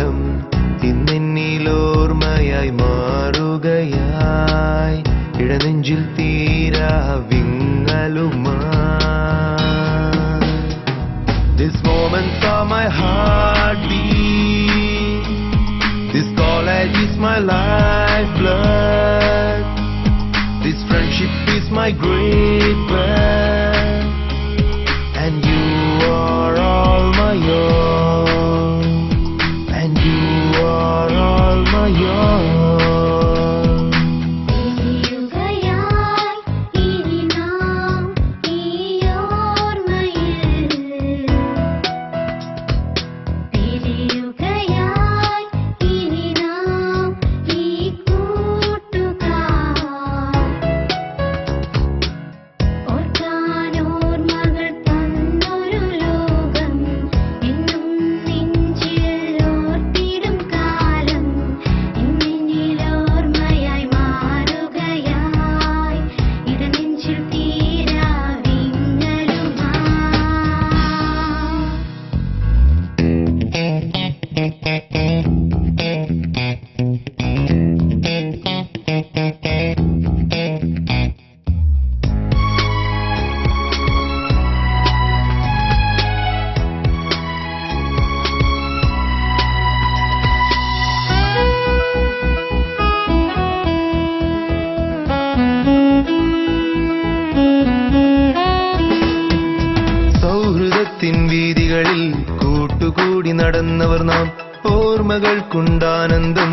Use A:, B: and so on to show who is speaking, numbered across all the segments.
A: കാലം ഇന്നെന്നിലോർമ്മയായി മാറുകയായി ഇടനെഞ്ചിൽ തീരാ വിങ്ങലുമായി. These moments are my heartbeat. This college is my lifeblood. This friendship is my great plan. And you are all my own. And you are all my own. വീതികളിൽ കൂട്ടുകൂടി നടന്നവർ നാം. ഓർമ്മകൾക്കുണ്ടാനന്ദം,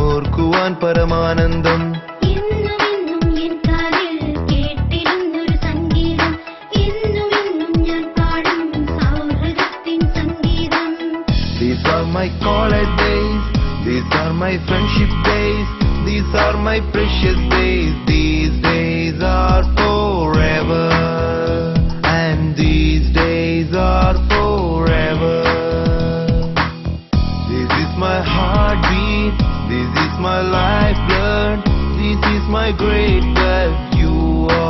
A: ഓർക്കുവാൻ പരമാനന്ദം. These are my college days, these are my friendship days, these are my precious days. These days are forever, and these days are forever. This is my heartbeat, this is my lifeblood, this is my great wealth. You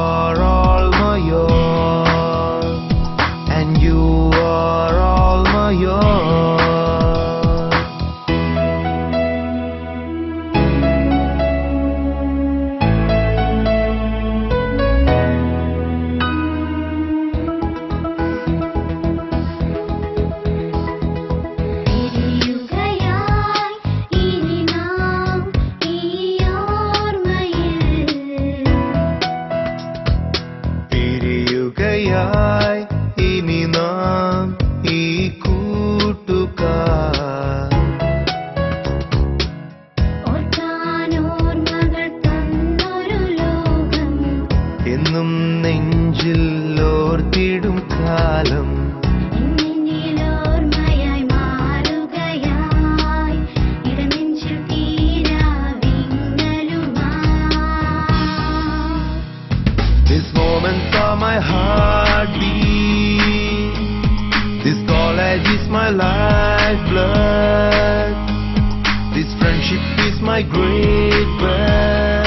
A: are all my own, and you are all my own. യായി ഇനി നാം ഈ കൂട്ടുകാർ. എന്നും നെഞ്ചിൽ ഓർത്തിടും കാലം These moments are my heartbeat. This college is my lifeblood. This friendship is my great wealth.